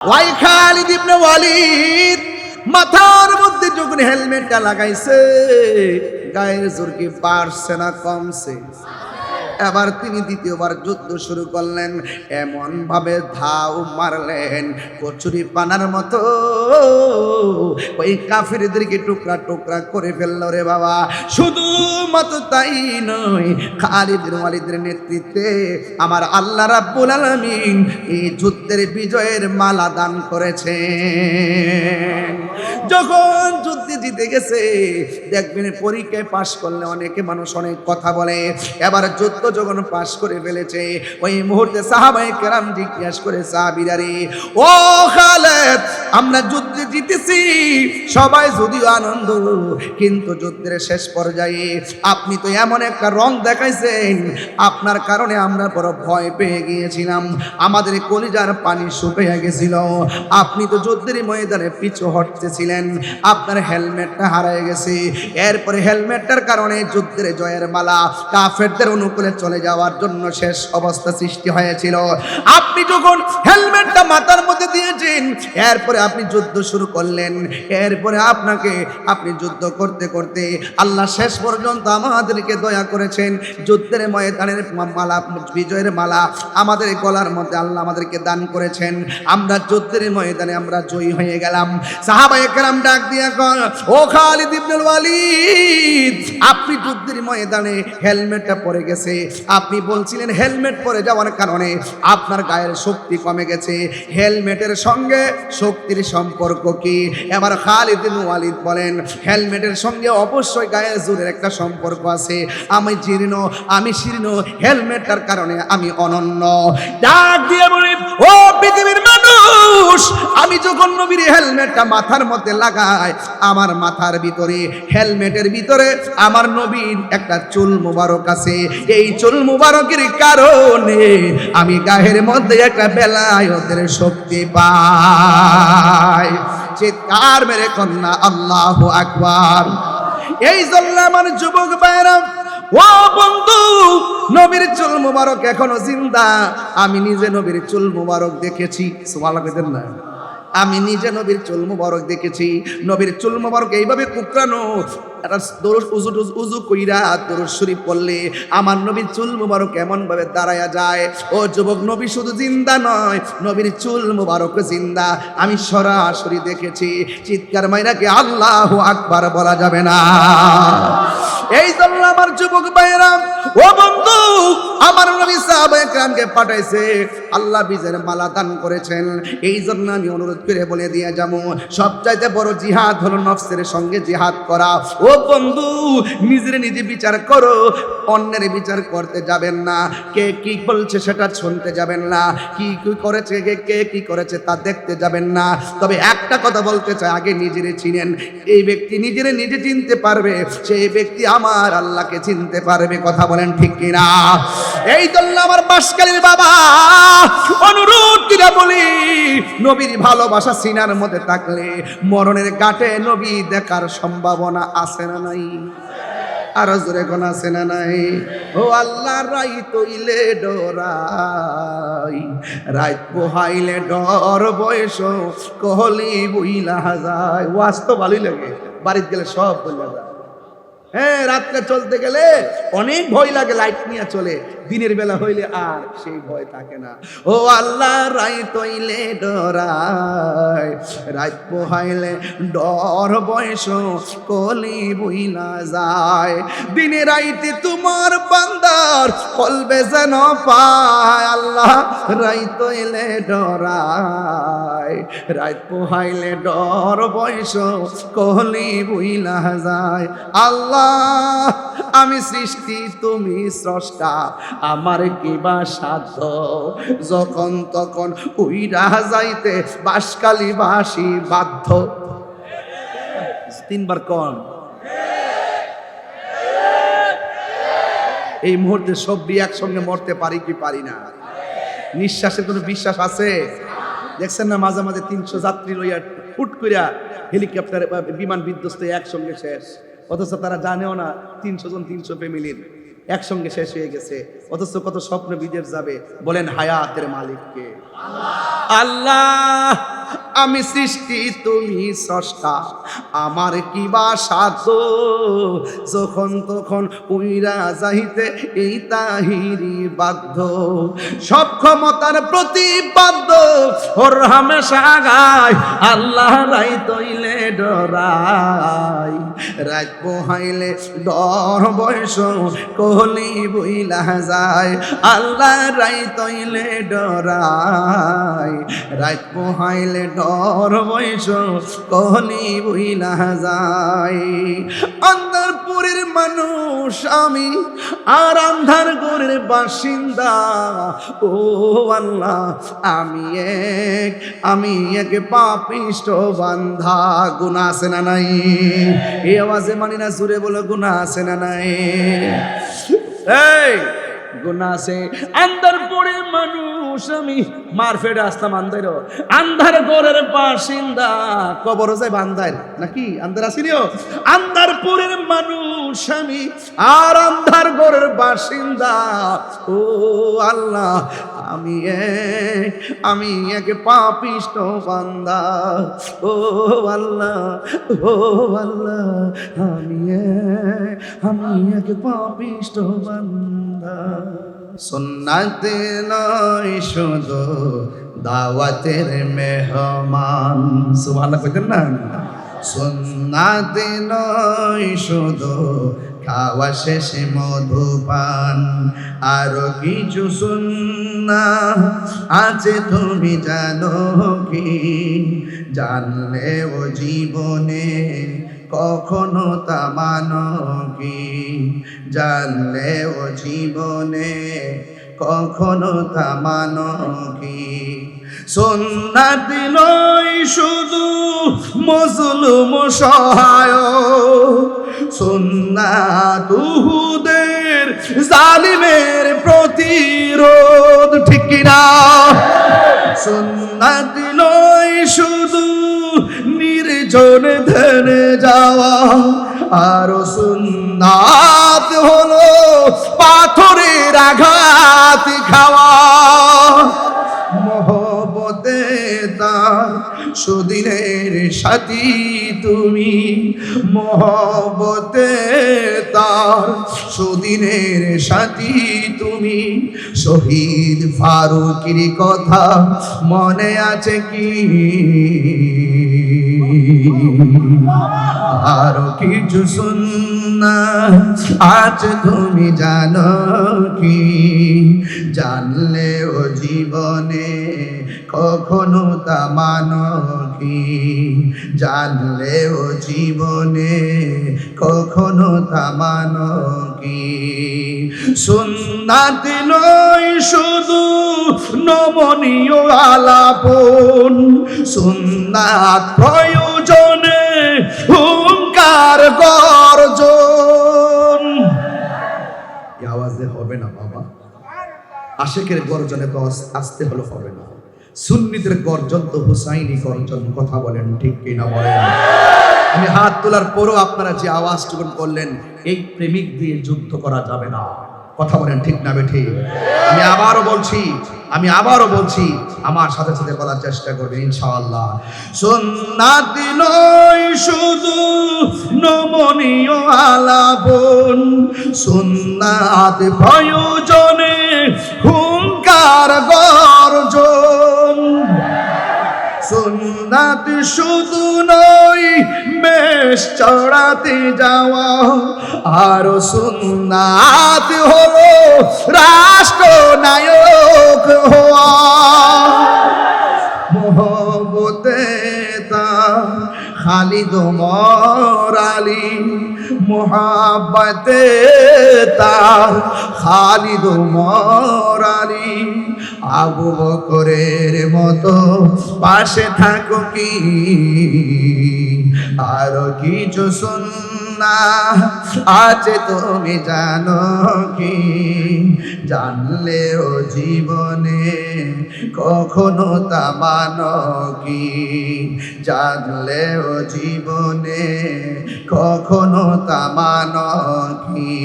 Y Khalid ইবনে ওয়ালিদ মাথার মধ্যে যখন হেলমেটটা লাগাইছে, গায়ের জোর কি বাড়ছে না কমছে? এবার তিনি দ্বিতীয়বার যুদ্ধ শুরু করলেন, এমন ভাবে ধাও মারলেন কচুরি পানার মতো ওই কাফেরদেরকে টুকরা টুকরা করে ফেললো রে বাবা। শুধুমাত্র তাই নয়, খালিদ বিন ওয়ালিদের নেতৃত্বে আমার আল্লাহ রাব্বুল আলামিন এই যুদ্ধের বিজয়ের মালা দান করেছেন। যখন যুদ্ধে জিতে গেছে, দেখবেন পরীক্ষায় পাশ করলে অনেকে মানুষ অনেক কথা বলে, এবার যুদ্ধ যখন পাশ করে ফেলেছে, ওই মুহূর্তে সাহাবায়ে কেরাম জিজ্ঞেস করে, সাহাবীরা রে, ও খালিদ, আমরা যুদ্ধে জিতেছি, সবাই যদিও আনন্দ, কিন্তু যুদ্ধের শেষ পর্যায়ে আপনি তো এমন একটা রং দেখাইছেন, আপনার কারণে আমরা বড় ভয় পেয়ে গিয়েছিলাম, আমাদের কলিজার পানি শুকিয়ে গেছিল। আপনি তো যুদ্ধের ময়দানে পিছু হটতেছিলেন, আপনার হেলমেটটা হারিয়ে গেছে। এরপরে হেলমেটটার কারণে যুদ্ধের জয়ের মালা কাফেরদের অনুকূলে চলে যাওয়ার জন্য শেষ অবস্থা সৃষ্টি হয়েছিল। আপনি যখন হেলমেটটা মাথার মধ্যে দিয়েছেন, এরপরে আপনি যুদ্ধ শুরু করলেন, এরপরে আপনি যুদ্ধ করতে করতে আল্লাহ শেষ পর্যন্ত আমাদেরকে দয়া করেছেন, যুদ্ধের ময়দানের মালা, বিজয়ের মালা আমাদের গলার মধ্যে আল্লাহ আমাদেরকে দান করেছেন। আমরা যুদ্ধের ময়দানে আমরা জয়ী হয়ে গেলাম। সাহাবায়ে কেরাম ডাক দিয়া কর, ও খালিদ ইবনে ওয়ালিদ, আপনি যুদ্ধের ময়দানে হেলমেটটা পরে গেছে, আপনি বলছিলেন হেলমেট পরে যাওয়ার কারণে আপনার গায়ের শক্তি কমে গেছে, হেলমেটের সঙ্গে শক্তির সম্পর্ক কি? এবার খালিদ ইবনে ওয়ালিদ বলেন, হেলমেটের সঙ্গে অবশ্যই গায়ের জোরের একটা সম্পর্ক আছে। আমি শীর্ণ, হেলমেটটার কারণে আমি অনন্য। ডাক দিয়ে বলি, ও পৃথিবীর মানুষ, আমি যখন নবীর হেলমেটটা মাথার মধ্যে লাগাই, আমার মাথার ভিতরে, হেলমেটের ভিতরে আমার নবীর একটা চুল মুবারক আছে, এই চুল মুবারকের কারণে আমি গায়ের মধ্যে একটা বেলায়েতের শক্তি পাই। চিৎকার মেরে কন্যা আল্লাহু আকবার। এই জন্য আমার যুবক ভাইরা, ও বন্ধু, নবীর চুল মুবারক এখনো জিন্দা। আমি নিজে নবীর চুল মুবারক দেখেছি, সুবহানাল্লাহ কইতেন না? আমি নিজে নবীর চুল মুবারক দেখেছি। নবীর চুল মুবারক এইভাবে কুকরানো, উজু কইরা দরুদ শরীফ পড়লে আমার নবীর চুল মুবারক এমন ভাবে দাঁড়ায়া যায়। ও যুবক, নবী শুধু জিন্দা নয়, নবীর চুল মুবারক জিন্দা, আমি সরাসরি দেখেছি। চিৎকার মাইরা কি আল্লাহু আকবার বলা যাবে না? এই জন্য আমার যুবক ভাইরা, ও বন্ধু, আমার নবী সাহাবায়ে কেরামকে পাঠাইছে, আল্লাহ বিজয়ের মালা দান করেছেন। এই জন্য আমি অনুরোধ করে বলে দিয়ে যাবো, সবচাইতে বড় জিহাদ হলো নফসের সঙ্গে জিহাদ করা। ও বন্ধু, নিজের নিজে বিচার করো, অন্যের বিচার করতে যাবেন না। কে কি বলছে সেটা শুনতে যাবেন না, কি কি করেছে, কে কি করেছে তা দেখতে যাবেন না। তবে একটা কথা বলতে চাই, আগে নিজেরে চিনেন। এই ব্যক্তি নিজেরে নিজে চিনতে পারবে, সেই ব্যক্তি আমার আল্লাহকে চিনতে পারবে। কথা বলেন ঠিক কিনা? এই জন্য আমার বাঁশখালীর বাবা অনুরোধ করে বলি, নবীর ভালোবাসা সিনার মধ্যে থাকলে মরণের ঘাটে নবী দেখার সম্ভাবনা আছে না নাই? আরো জোরে কোন আছে না নাই? ও আল্লাহ, রাইত হইলে ডরাই, রাত পোহাইলে ডর, বয়স কহলি বইলা যায়। ওয়াজ তো ভালোই লাগে, বাড়িতে গেলে সব বইলা যায়। হ্যাঁ, রাত্রে চলতে গেলে অনেক ভয় লাগে, লাইট নিয়ে চলে, দিনের বেলা হইলে আর সেই ভয় থাকে না। ও আল্লাহ, রাইত হইলে ডরাই, রাত পোহাইলে ডর, বয়স কলি বইলা যায়। দিনে রাইতে তোমার বান্দার কলবে যেন পায়, আল্লাহ রাইত হইলে ডরাই, রাত পোহাইলে ডর, বয়স কলি বইলা যায়। আল্লাহ, আমি সৃষ্টি, তুমি স্রষ্টা, আমার কিবা সাধ্য, যখন তখন উইরা যাইতে বাঁশখালী বাসী বাধ্য। তিনবার কন। এই মুহূর্তে সবই একসঙ্গে মরতে পারি কি পারি না? নিঃশ্বাসের কোনো বিশ্বাস আছে? দেখছেন না, মাঝে মাঝে 300 যাত্রী লইয়া ফুট কইরা হেলিকপ্টার বিমান বিধ্বস্ত একসঙ্গে শেষ, অথচ তারা জানেও না 300 জন 300 ফ্যামিলির একসঙ্গে শেষ হয়ে গেছে। অথচ কত স্বপ্ন বিদেশ যাবে। বলেন হায়াতের মালিক কে? আল্লাহ। আল্লাহ আমি সৃষ্টি তুমি স্রষ্টা, আমার কি বা সাধ্য যখন তখন উইরা যাইতে এই তাহিরি বাধ্য, সব ক্ষমতার প্রতিবাদ্য ওর হামেশা গায় আল্লাহ রাই তৈলে ডরাই, রাত পোহাইলে ডর বয়স কোহলি বইলা যায়, আল্লাহ রাই তৈলে ডরাই, রাত পোহাইলে ডর বয়স কোহলি বইলা যায়। অন্ধরপুরের মানুষ আমি আর আন্ধার ঘরের বাসিন্দা, ও আল্লাহ আমি এক পাপিষ্ট বান্ধা, গুনাহ আছে না নাই? এই আওয়াজে মানি না, জুড়ে বলো গুনাহ আছে না নাই? এই গুনাহ আছে। আন্ধারপুরের মানুষ আমি, মারফেট আসতাম আন্ধার, আন্ধার ঘরের বাসিন্দা, কবর যায় বান্দার নাকি আন্ধার আসিনিও। আন্ধারপুরের মানুষ আমি আর আন্ধার ঘরের বাসিন্দা, ও আল্লাহ আমি এক পাপিষ্ট বান্দা, ও আল্লাহ আমি এক পাপিষ্ট বান্দা। সুন্নাতে নয় শুধু দাওয়াতের মেহমান, সুবহানাল্লাহ কইতেন না? সুন্নাতে নয় শুধু খাওয়া শেষে মধুপান, আরো কিছু সুন্নাহ আছে তুমি জানো কি? জানলে ও জীবনে কখনো তা মানো কি? জানলে ও জীবনে কখনো তা মানো কি? সুন্নাত নয় শুধু মজলুম সহায়, সুন্নাত উহুদের জালিমের প্রতিরোধ, ঠিক কিনা? সুন্নাত নয় শুধু নির্জন ধ্যানে যাওয়া, আর সুন্নাত হলো পাথরের আঘাত খাওয়া। মহব্বতে তার সুদিনের সাথী তুমি, মহব্বতে তার সুদিনের সাথী তুমি। শহীদ ফারুকের কথা মনে আছে কি? আরো কিছু সুন্নাহ আজ তুমি জানো কি? জানলে ও জীবনে কখনো তা মানো কি? জানলে ও জীবনে কখনো তা মানো কি? সুন্নাত নয় শুধু নমনীয় আলাপন, সুন্নাত প্রয়োজনে হুঙ্কার গর্জন। এই আওয়াজে হবে না বাবা, আশেকের গর্জনে তো আসতে হলো হবে না। সুন্নিদের গর্জন তো হুসাইনি গর্জন, কথা বলেন ঠিক কিনা বলেন? আমি হাত তোলার পরও আপনারা যে আওয়াজটুকু করলেন, এই প্রেমিক দিয়ে যুদ্ধ করা যাবে না, কথা বলেন ঠিক না বেঠিক? আমি আবারও বলছি, আমার সাথে সাথে বলার চেষ্টা করবেন ইনশাআল্লাহ। সুন্নাত নয় শুধু নমনীয় আলাপন, সুন্নাত প্রয়োজনে হুঙ্কার গর্জন। সুন্নাত শুধু নয় মেষ চড়াতে যাওয়া, আর সুন্নাত হলো রাষ্ট্রনায়ক হওয়া। মোহব্বতে তার খালিদ ওমর আলী, মোহাব্বতে তার খালিদ ওমর আলী। আবু বকরের মতো পাশে থাকো কি? আর কিছু সুন্না আছে তুমি জানো কি? জানলেও জীবনে কখনো তা মানো কি? জানলেও জীবনে কখনো তা মানো কি?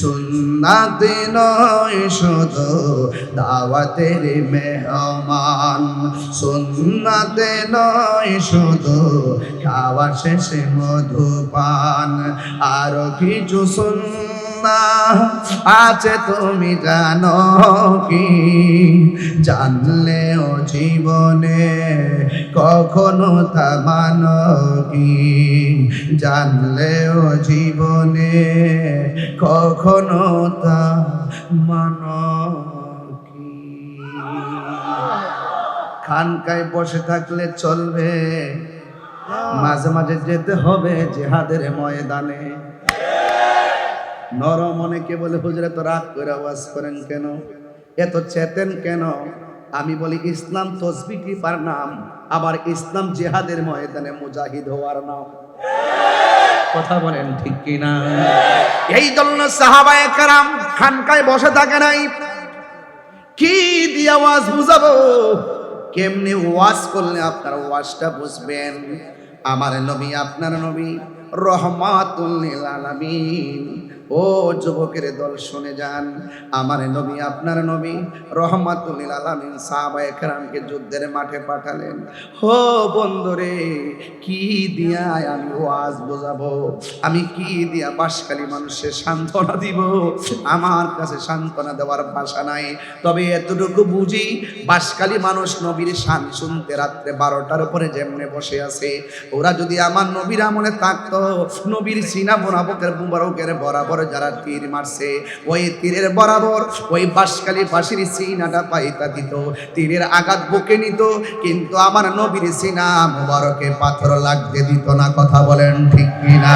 সুন্নাতে নয় শুধু দাওয়াতের মেহমান, সুন্নাতে নয় শুধু খাওয়া শেষে মধুপান, আরো কিছু সুন্নাহ আছে তুমি জানো কি? জানলেও জীবনে কখনো তা মানো কি? জানলেও জীবনে কখনো তা মানো কি? খানকায় বসে থাকলে চলবে, মাঝে মাঝে যেতে হবে জিহাদের ময়দানে। নরম অনেকে বলে হুজুরে তো রাগ করে আওয়াজ করেন কেন, এত চেতেন কেন? আমি বলি ইসলাম তসবিহ কৃপার নাম, আবার ইসলাম জিহাদের ময়দানে মুজাহিদ হওয়ার নাম। কথা বলেন ঠিক কিনা? এই জন্য সাহাবায়ে কেরাম খানকায় বসে থাকে নাই। কি দিয়ে ওয়াজ বুঝাবো? কেমনে ওয়াজ করলে আপনার ওয়াজটা বুঝবেন? আমার নবী আপনার নবী রহমাতুল লিল আলামিন। ও যুবকের দল শুনে যান, আমার নবী আপনার নবী রহমাতুল লিল আলামিন সাহাবায়ে কেরামকে যুদ্ধের মাঠে পাঠালেন। ও বন্ধুরে, কি দিয়া আমি ওয়াজ বোঝাবো? আমি কি দিয়া বাসখালী মানুষের সান্ত্বনা দিব? আমার কাছে সান্ত্বনা দেওয়ার ভাষা নাই। তবে এতটুকু বুঝি, বাসখালী মানুষ নবীর শান শুনতে রাত্রে 12টার উপরে যেমনে বসে আছে, ওরা যদি আমার নবীর আমলে থাকতো, নবীর সিনা মুবারকের বরাবর যারা তীর মারছে, ওই তীরের বরাবর ওই বাসখালী বাসির সিনাটা পাইতা দিত, তীরের আঘাত বুকে নিত, কিন্তু আমার নবীর সিনা মুবারকে পাথর লাগতে দিত না। কথা বলেন ঠিক কিনা?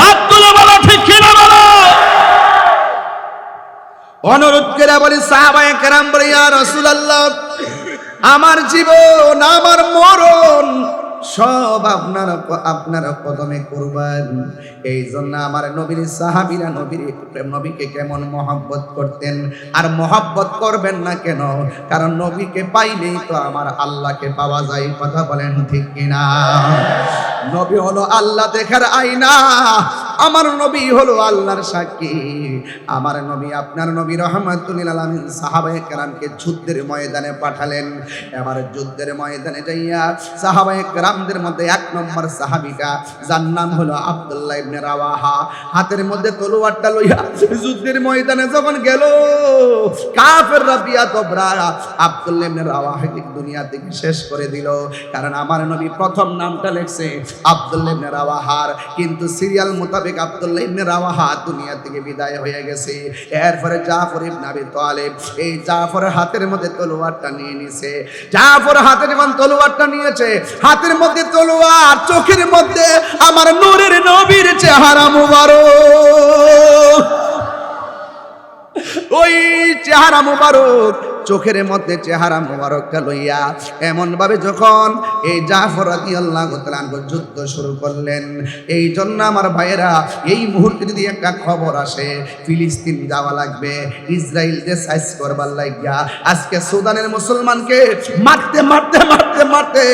আব্দুল্লাহ বলো ঠিক কিনা বলো। অনুরোধ করে বলি সাহাবায়ে কেরাম বলে, ইয়া রাসূলুল্লাহ, আমার জীবন আমার মরণ সব আপনার কদমে কুরবান। এই জন্য আমার নবীর সাহাবীরা নবীকে কেমন মহব্বত করতেন, আর মহব্বত করবেন না কেন? কারণ নবীকে পাইলেই তো আমার আল্লাহকে পাওয়া যায়। কথা বলেন ঠিক কিনা? নবী হলো আল্লাহ দেখার আয়না, আমার নবী হলো আল্লাহর সাক্ষী। আমার নবী আপনার নবী রহমাতুল লিল আলামিন সাহাবায়ে কেরামকে যুদ্ধের ময়দানে পাঠালেন। এবার যুদ্ধের ময়দানে যাইয়া সাহাবায়ে কেরামদের মধ্যে 1 নম্বর সাহাবীটা, যার নাম হলো আব্দুল্লাহ ইবনে রাওয়াহা, হাতের মধ্যে তলোয়ারটা লইয়া যুদ্ধের ময়দানে যখন গেল, কাফেররা বিয়াতবরা আব্দুল্লাহ ইবনে রাওয়াহাকে দুনিয়া থেকে শেষ করে দিল। কারণ আমার নবী প্রথম নামটা লেখছে আব্দুল্লাহ ইবনে রাওয়াহার, কিন্তু সিরিয়াল মোতাবেক আব্দুল্লাহ ইবনে রাওয়াহা দুনিয়া থেকে বিদায় হয়ে গেছে। এরপরে জাফর ইবনে আবি তালিব, এই জাফরের হাতের মধ্যে তলোয়ারটা নিয়ে নিছে। জাফর হাতে যখন তলোয়ারটা নিয়েছে, হাতের মধ্যে তলোয়ার, চোখের মধ্যে আমার নূরের নবীর চেহারা মুবারক। ওই চেহারা মুবারক, চোখের মধ্যে চেহারা মুবারকটা লইয়া এমন ভাবে যখন এই জাফর রাদিয়াল্লাহু তাআলা যুদ্ধ শুরু করলেন। এই জন্য আমার ভাইয়েরা, এই মুহূর্তে যদি একটা খবর আসে ফিলিস্তিন যাওয়া লাগবে, ইসরায়েলকে সাইজ করবার লাগিয়া, আজকে সুদানের মুসলমানকে মারতে মারতে মারতে মারতে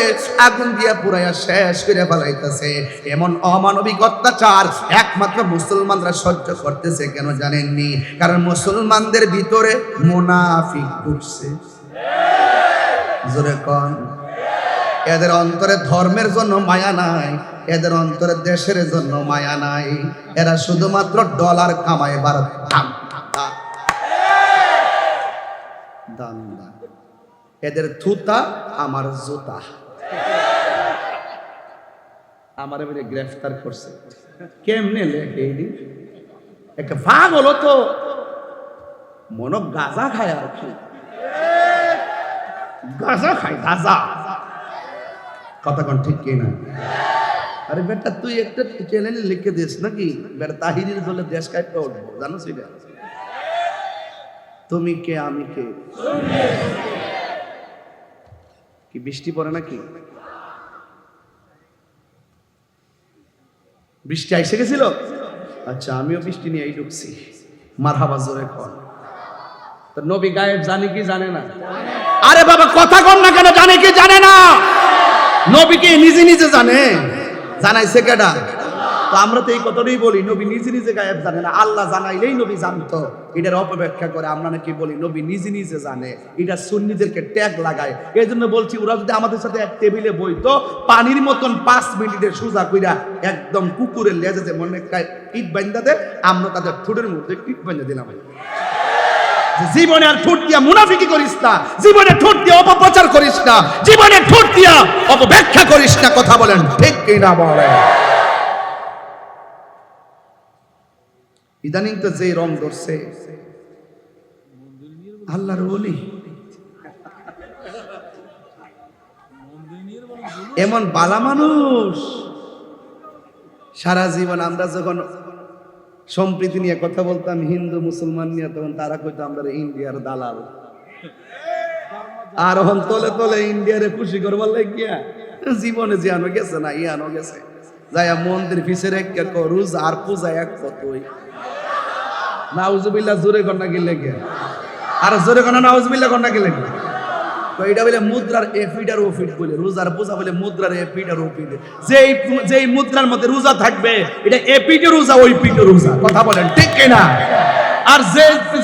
আগুন দিয়া পুরাইয়া শেষ করে ফেলাইতেছে, এমন অমানবিক অত্যাচার একমাত্র মুসলমানরা সহ্য করতেছে কেন জানেননি? কারণ মুসলমানদের ভিতরে মুনাফিক ঢুকছে। জোরে কোন? এদের অন্তরে ধর্মের জন্য মায়া নাই, এদের অন্তরে দেশের জন্য মায়া নাই। এরা শুধুমাত্র ডলার কামাইবার ধান্দা। এদের থুতা আমার জুতা। আমার এবারে গ্রেফতার করছে। কেমনে লেখে? একটা ভাগ হলো তো মনো গাঁজা খায়, আর কি গাঁজা খায়, গাঁজা। কথা কোন ঠিক কিনা? আরে বেটা, তুই একটা চ্যানেলে লিখে দিস নাকি বেটা, তাহিরির দলে দেশ কাটতে উঠবো, জানো সেটা? তুমি কে আমি কে? কি বৃষ্টি পড়ে নাকি? বৃষ্টি এসে গেছিল? আচ্ছা, আমিও বৃষ্টি নিয়েই ঢুকছি। মারহাবা, জোরে কর। তো নবী গায়েব জানে কি জানে না? আরে বাবা কথা কর না কেন? জানে কি জানে না? নবী কি নিজে নিজে জানে? জানাইছে কেডা? তো আমরা তো এই কথাটাই বলি, নবী নিজে নিজে গায়েব জানে না, আল্লাহ জানাইলেই নবী জানতো। এটার অপব্যাখ্যা করে আমরা নাকি বলি নবী নিজে নিজে জানে। এটা সুন্নিদেরকে ট্যাগ লাগায়। এই জন্য বলছি, ওরা যদি আমাদের সাথে এক টেবিলে বইতো, পানির মতন 5 মিনিটে সোজা কইরা একদম কুকুরের লেজে যে মনে ইট বাইন্দা দেয়, আমরা তাদের ঠোঁটের মধ্যে ইট বাইন্দা দিলাম। জীবনে আর ঠোঁট দিয়া মুনাফিকি করিস না, জীবনে ঠোঁট দিয়া অপপ্রচার করিস না, জীবনে ঠোঁট দিয়া অপব্যাখ্যা করিস না। কথা বলেন ঠিক কি না বলেন? ইদানিং তো যে রং ধরছে, আল্লাহর ওলি এমন বালা মানুষ। সারা জীবন আমরা যখন সম্প্রীতি নিয়ে কথা বলতাম হিন্দু মুসলমান নিয়ে, তখন তারা কইতো আমরা ইন্ডিয়ার দালাল। আর এখন তলে তলে ইন্ডিয়ারে খুশি করবার লাগিয়া জীবনে জিয়ানো গেছে না, ইয়ানো গেছে। যাইয়া মন্দির ফিসের এক রুজ আর পূজা এক কতই। নাউজুবিল্লাহ জোরে কন্যা গেলে গে, আর জোরে কন্যা নাউজুবিল্লাহ কন্যা গেলে গে। তো এটা বলে মুদ্রার এফিড আর ওফিড বলে, রোজার পূজা বলে মুদ্রার এফিড আর ওফিড। যেই মুদ্রার মধ্যে রোজা থাকবে এটা এপিডে রোজা, ওই পিডে রোজা। কথা বলেন ঠিক কিনা? আর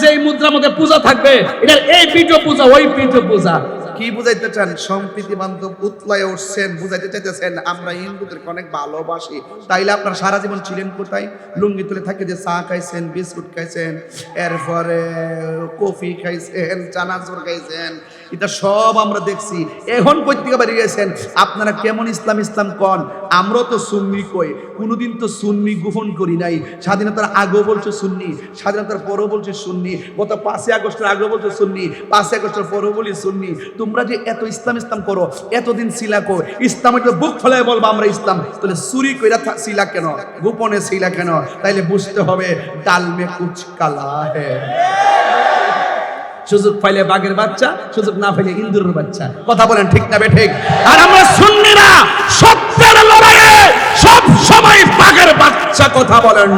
যেই মুদ্রার মধ্যে পূজা থাকবে এটা এই পিঠো পূজা, ওই পিঠো পূজা। কি বুঝাইতে চান? সম্প্রীতি বান্ধব উতলায় উঠছেন, বুঝাইতে চাইতেছেন আমরা হিন্দুদেরকে অনেক ভালোবাসি। তাইলে আপনার সারা জীবন ছিলেন কোথায়? লুঙ্গি তুলে থাকে যে চা খাইছেন, বিস্কুট খাইছেন, এরপরে কফি খাইছেন, চানাচুর খাইছেন, এটা সব আমরা দেখছি। এখন পত্রিকা বাড়ি গেছেন, আপনারা কেমন ইসলাম ইসলাম কন? আমরাও তো সুন্নি কই, কোনোদিন তো সুন্নি গোপন করি নাই। স্বাধীনতার আগেও বলছে সুন্নি, স্বাধীনতার পরও বলছে সুন্নি, গত 5ই আগস্টের আগেও বলছে সুন্নি, 5ই আগস্টের পরও বলি সুন্নি। তোমরা যে এত ইসলাম ইসলাম করো, এতদিন ছিলা কো, ইসলামের তো বুক ফেলায় বলবো আমরা ইসলাম, তাহলে চুরি কইরা ছিলা কেন, গোপনে ছিলা কেন? তাইলে বুঝতে হবে ডাল মে কুছ কালা হে। সুযোগ পাইলে বাঘের বাচ্চা, সুযোগ না পাইলে ইন্দুরের বাচ্চা। কথা বলেন ঠিক না বে ঠিক? আর আমরা সুন্নিরা সত্যের লড়াইয়ে সব সময় বাঘের বাচ্চা। কথা বলেন।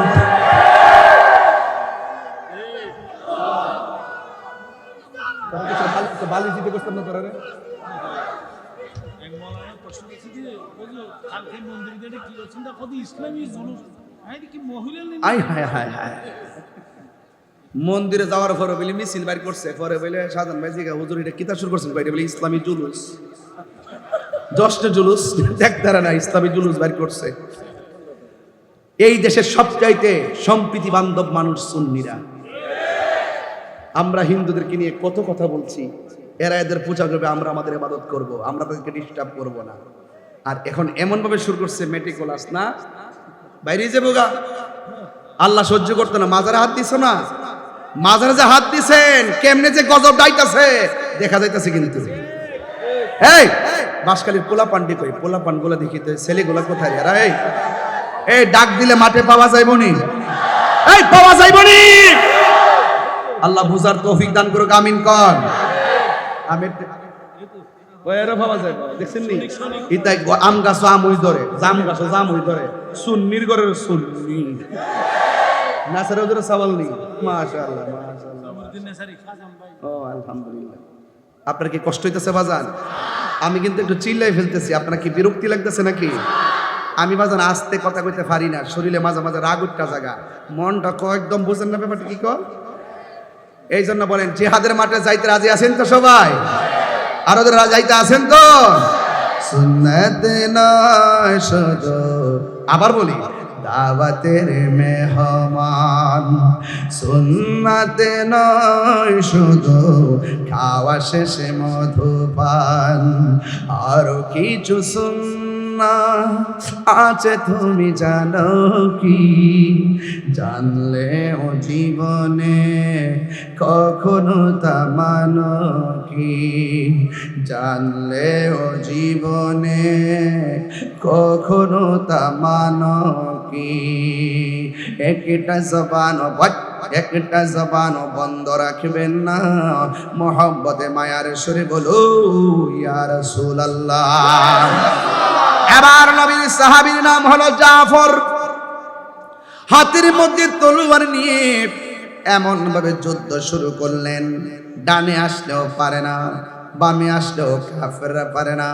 মন্দিরে যাওয়ার পরে বলে মিছিল বাইর করছে, পরে বলে সাধারণ ভাই জিগা হুজুর এটা কিতা শুরু করছেন? বাইরে বলে ইসলামী জুলুস, 10টা জুলুস দেখতারা না, ইসলামী জুলুস বাইর করছে। এই দেশের সবচাইতে সম্প্রীতি বান্ধব মানুষ সুন্নিরা। আমরা হিন্দুদেরকে নিয়ে কত কথা বলছি, এরা এদের পূজা করবে, আমরা আমাদের ইবাদত করব, আমরা তাদেরকে ডিস্টার্ব করব না। আর এখন এমন ভাবে শুরু করছে মেটিকুলাস না, বাইরে যাবো গা। আল্লাহ সহ্য করতে না, মাজারে হাত দিছ না, মাজারে যে হাত দিছেন কেমনে যে গজব ডাইতাছে দেখা যাইতাছে। কিন্তু এই বাঁশখালীর পোলা পান্ডি কই, পোলা পান গুলা দেখিতে ছেলেগুলা কোথায়? এরা এই ডাক দিলে মাঠে পাওয়া যাইবনি, এই পাওয়া যাইবনি। আল্লাহ বুঝার তৌফিক দান করুক, আমিন কর। আমি ওয়েরও পাওয়া যায়, দেখছেন নি? ইতাই আম গাছ আম হই ধরে, জাম গাছ জাম হই ধরে, সুন্নির ঘরের সুন্নি নাসারে ওদের সওয়াল নেই। মাশাআল্লাহ মাশাআল্লাহ, ও আলহামদুলিল্লাহ। আপনার কি কষ্ট হইতেছে বাজান? আমি কিন্তু একটু চিল্লাই ফেলতেছি, আপনার কি বিরক্তি লাগতেছে নাকি? আমি বাজান আস্তে কথা কইতে পারি না, শরীরে মাঝে মাঝে রাগ উঠটা জায়গা, মনটা একদম বুঝেন না ব্যাপারটা কি কর। এই জন্য বলেন জিহাদের মাঠে যাইতে রাজি আছেন তো সবাই? আর ওদের যাইতে আছেন তো? সুন্নাত নয় শুধু, আবার বলি দাওয়াতের মেহমান, সুন্নাত নয় শুধু খাওয়া শেষে মধুপান, আরো কিছু সুন্নাত আছে তুমি জানো কি? জানলে ও জীবনে কখনো তা মানো কি? জানলে ও জীবনে কখনো তা মানো কি? একটা জবানও বন্ধ রাখবেন না, মোহব্বতে মায়ার সুরে বলো ইয়া রাসূলুল্লাহ। এবার নবীর সাহাবীর নাম হলো জাফর। হাতের মধ্যে তলোয়ার নিয়ে এমন ভাবে যুদ্ধ শুরু করলেন, ডানে আসলেও পারে না, বামে আসলেও কাফেররা পারে না,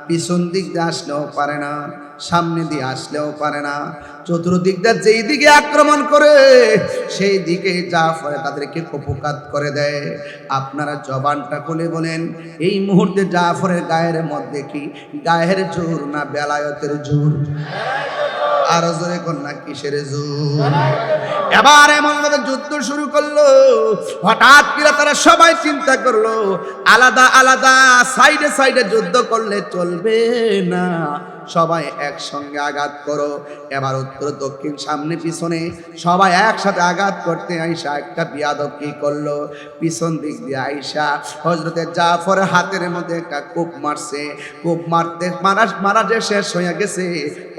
পিছন দিক দিয়ে আসলেও পারে না, সামনে দিয়ে আসলেও পারে না। চতুর্দিক দিয়ে যেই দিকে আক্রমণ করে সেই দিকে জাফর তাদেরকে কুপকাত করে দেয়। আপনারা জবানটা খুলে বলেন, এই মুহূর্তে জাফরের গায়ের মধ্যে কি গায়ের জোর না বেলায়েতের জোর? আরো জোরে কন্যা কিসের জোর? এবার এমন ভাবে যুদ্ধ শুরু করলো, হঠাৎ করে তারা সবাই চিন্তা করলো আলাদা আলাদা সাইডে সাইডে যুদ্ধ করলে চলবে না, সবাই একসঙ্গে আঘাত করো। এবার উত্তর দক্ষিণ সামনে পিছনে সবাই একসাথে আঘাত করতে আইসা একটা বিয়াদব কি করলো, পিছন দিক দিয়ে আইসা হযরতে জাফরের হাতের মধ্যে একটা কূপ মারছে। কূপ মারতে মারা যে শেষ হয়ে গেছে,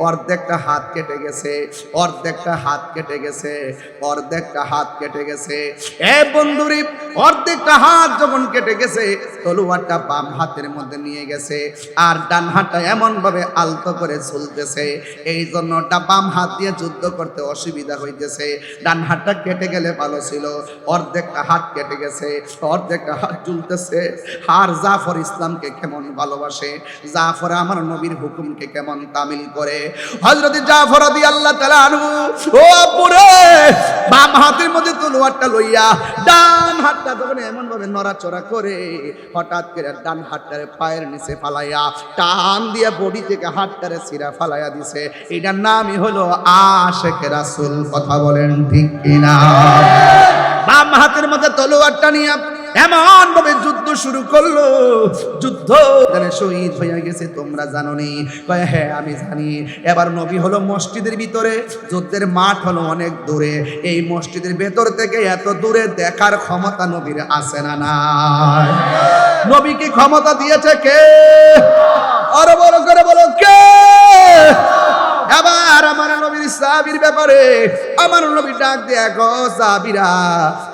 অর্ধেকটা হাত কেটে গেছে, অর্ধেকটা হাত কেটে গেছে, অর্ধেকটা হাত কেটে গেছে। এ বন্ধুরি, অর্ধেকটা হাত যখন কেটে গেছে, তলোয়ারটা বাম হাতের মধ্যে নিয়ে গেছে, আর ডান হাতটা এমন ভাবে আলতো করে ঝুলতেছে, এই জন্য বাম হাত দিয়ে যুদ্ধ করতে অসুবিধা হইতেছে। ডান হাতটা কেটে গেলে ভালো ছিল, অর্ধেকটা হাত কেটে গেছে, অর্ধেকটা হাত ঝুলতেছে। আর জাফর ইসলামকে কেমন ভালোবাসে, জাফর আমার নবীর হুকুমকে কেমন তামিল করে। হযরত জাফর রাদিয়াল্লাহু তাআলা আনহু, ও আপুরে, বাম হাতের মধ্যে তলোয়ারটা লইয়া ডান হাতটা যখন এমন ভাবে নড়াচড়া করে, হঠাৎ করে ডান হাতটারে পায়ের নিচে ফালাইয়া টান দিয়ে বডি থেকে হাতটারে ছিঁড়া ফালাইয়া দিছে। এটার নামই হলো আশিক রাসূল। কথা বলেন ঠিক কিনা? বাম হাতের মধ্যে তলোয়ারটা নিয়ে এমন ভাবে যুদ্ধ শুরু করলো, যুদ্ধ শহীদ হয়ে গেছে তোমরা জানো নি? কয় হ্যাঁ আমি জানি। এবার নবী হলো মসজিদের ভিতরে, যুদ্ধের মাঠ হলো অনেক দূরে, এই মসজিদের ভেতর থেকে এত দূরে দেখার ক্ষমতা নবীর আছে না নাই? নবীকে ক্ষমতা দিয়েছে কে? আরো বড় করে বলো কে? এবার আমার নবীর সাহাবীর ব্যাপারে আমার নবী ডাক দিয়ে, গো সাহাবীরা,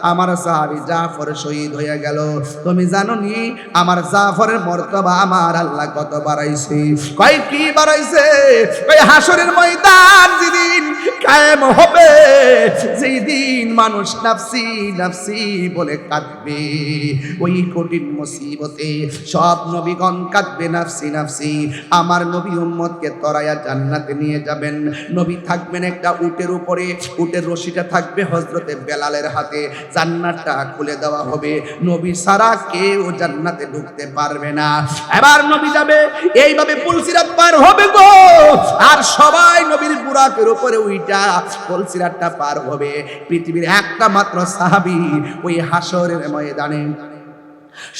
আমার সাহাবী জাফর শহীদ হয়ে গেল, তুমি জানো নি আমার জাফরের মর্তবা আমার আল্লাহ কত বাড়াইছে? কয় কি বাড়াইছে? কয় হাসরের ময়দান যেদিন কায়েম হবে, যেই দিন মানুষ নাফসি নাফসি বলে কাঁদবে, ওই কঠিন মুসিবতে সব নবীগণ কাঁদবে নাফসি নাফসি। আমার নবী উম্মতকে তরায়া জান্নাতে নিয়ে যাবেন। নবী থাকবেন একটা উটের উপরে, উটের রশিটা থাকবে হযরতে বেলালের হাতে, জান্নাতটা খুলে দেওয়া হবে, নবী ছাড়া কেউ জান্নাতে ঢুকতে পারবে না। এবার নবী যাবে, এইভাবে পুলসিরাত পার হবে গো, আর সবাই নবীর বুরাকের উপরে উইটা পুলসিরাতটা পার হবে। পৃথিবীর একটা মাত্র সাহাবী ওই হাসরের ময়দানে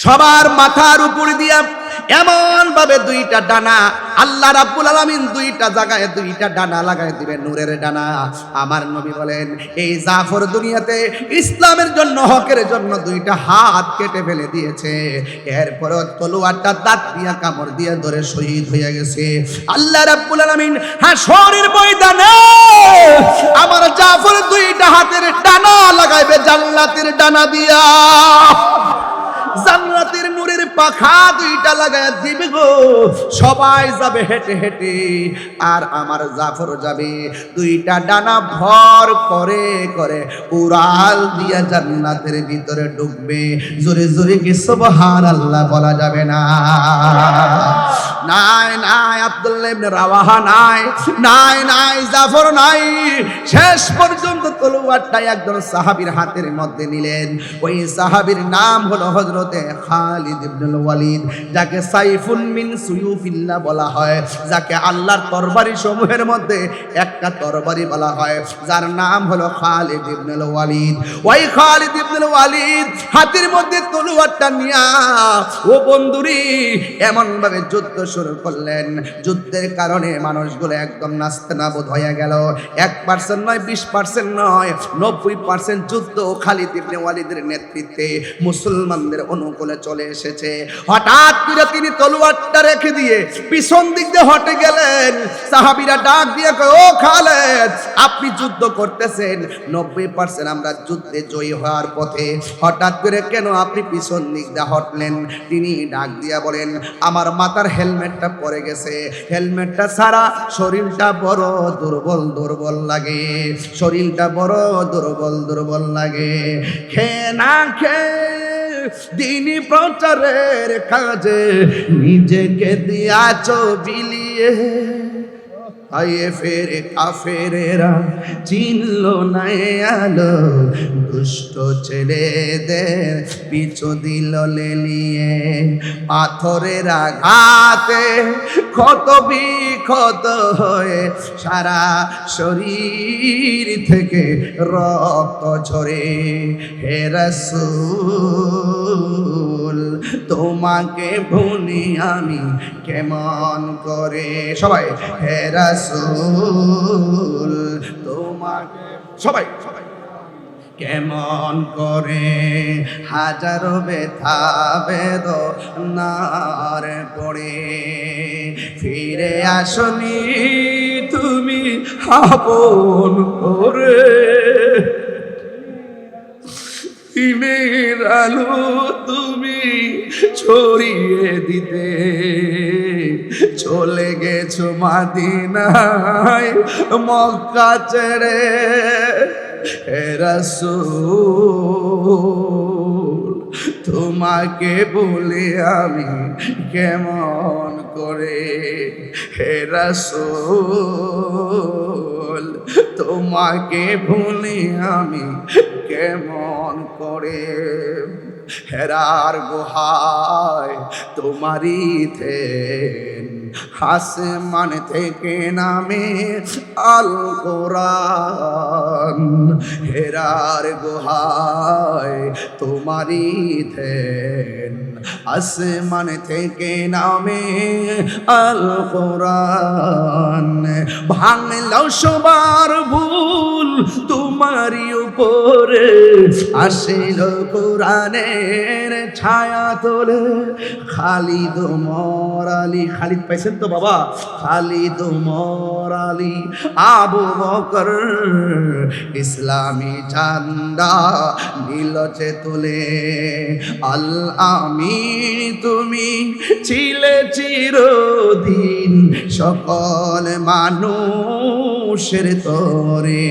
সবার মাথার উপর দিয়া এমন ভাবে দুইটা ডানা আল্লাহ রাব্বুল আলামিন দুইটা জায়গায় দুইটা ডানা লাগাই দিবেন, নূরের ডানা। আমার নবী বলেন, এই জাফর দুনিয়াতে ইসলামের জন্য, হকের জন্য দুইটা হাত কেটে ফেলে দিয়েছে, এরপরও তলোয়ারটা দাঁত দিয়া কামড় দিয়ে ধরে শহীদ হয়ে গেছে। আল্লাহ রাব্বুল আলামিন হাসরের ময়দানে আমার জাফর দুইটা হাতের ডানা লাগাইবে জান্নাতের ডানা দিয়া, জান্নাতের নূরের পাখা দুইটা লাগায় দিবে গো। সবাই যাবে হেঁটে হেঁটে, আর আমার জাফর যাবে দুইটা ডানা ভর করে করে উড়াল দিয়া জান্নাতের ভিতরে ঢুকবে। জোরে জোরে কি সুবহানাল্লাহ বলা যাবে না? নাই নাই আব্দুল্লাহ ইবনে রাওয়াহা নাই, নাই নাই জাফর নাই। শেষ পর্যন্ত তলোয়ারটা একজন সাহাবীর হাতের মধ্যে নিলেন। ওই সাহাবীর নাম হলো হযরতে খালিদ ইবনুল ওয়ালিদ, যাকে সাইফুন মিন সুয়ুফিল্লাহ বলা হয়, যাকে আল্লাহর তরবারি সমূহের মধ্যে একটা তরবারি বলা হয়, যার নাম হলো খালিদ ইবনুল ওয়ালিদ। ওই খালিদ ইবনুল ওয়ালিদ হাতের মধ্যে তলোয়ারটা নিয়া ও বন্ধুরি এমন ভাবে যুদ্ধ শুরু করলেন, যুদ্ধের কারণে মানুষগুলো একদম নাস্তানাবুদ হয়ে গেল। 1% নয়, 20% নয়, 90% যুদ্ধ খালিদ ইবনে ওয়ালিদের নেতৃত্বে মুসলমানদের অনুকূলে চলে এসেছে। হঠাৎ করে তিনি তলোয়ারটা রেখে দিয়ে পিছন দিক দিয়ে হটে গেলেন। সাহাবীরা ডাক দিয়ে কয়, ও খালিদ, আপনি যুদ্ধ করতেছেন, 90% আমরা যুদ্ধে জয়ী হওয়ার পথে, হঠাৎ করে কেন আপনি পিছন দিক দিয়ে হটলেন? তিনি ডাক দিয়া বলেন, আমার মাথার হেলমেটটা পড়ে গেছে, হেলমেটটা ছাড়া শরীরটা বড় দুর্বল দুর্বল লাগে, শরীরটা বড় দুর্বল দুর্বল লাগে। খেয়ে না খেয়ে দিনী প্রচারের কাজে নিজেকে দিয়াছ বিলিয়ে, আয়ে ফেরে কাফেরেরা চিনলো না আলো, দুষ্ট ছেলেদের পিছু দিল লেলিয়ে। পাথরের আঘাতে ক্ষত বিক্ষত হয়ে সারা শরীর থেকে রক্ত ঝরে। হে রাসূল তোমাকে ভুলি আমি কেমন করে, সবাই হে রাসূল তোমাকে, সবাই কেমন করে। হাজারো ব্যথা বেদনার পড়ে ফিরে আসনি তুমি আপন করে। দিনের আলো তুমি ছড়িয়ে দিতে চলে গেছো মদিনায় মক্কা ছেড়ে। হে রাসূল তোমাকে বলে আমি কেমন করে। হে রাসূল তোমাকে ভুলি আমি কেমন করে। হেরার গুহায় তোমারই থেন, আসমান থেকে নামে আল কোরআন। হেরার গুহায় তোমারই থেন, আসমান থেকে নামে আল কোরআন। ভাঙলো সবার ভুল তোমারই উপরে, আসিল কোরআনের ছায়া তোলে। খালিদ ওমর আলী, খালিদ পাইছেন তো বাবা, খালিদ ওমর আলী আবু বকর ইসলামী ঝান্ডা নীলচে তুলে। আল আমিন তুমি ছিলে চিরদিন সকল মানুষের তরে।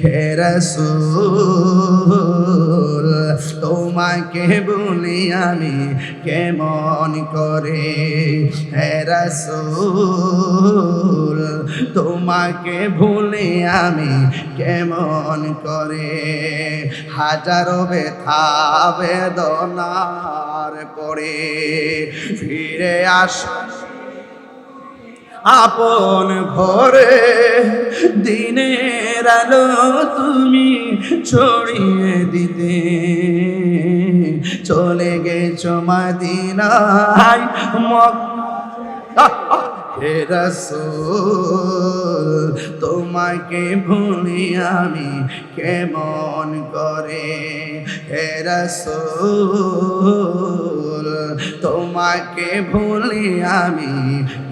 হে রাসূল তোমাকে বলি আমি কেমন করে। হে রাসূল তোমাকে ভুলে আমি কেমন করে। হাজারো ব্যথা বেদনার পরে ফিরে আস আপন ঘরে। দিনের আলো তুমি ছড়িয়ে দিতে চলে গেছো মদিনায় মক্কা। হে রাসূল তোমাকে ভুলি আমি কেমন করে। হে রাসূল তোমাকে ভুলি আমি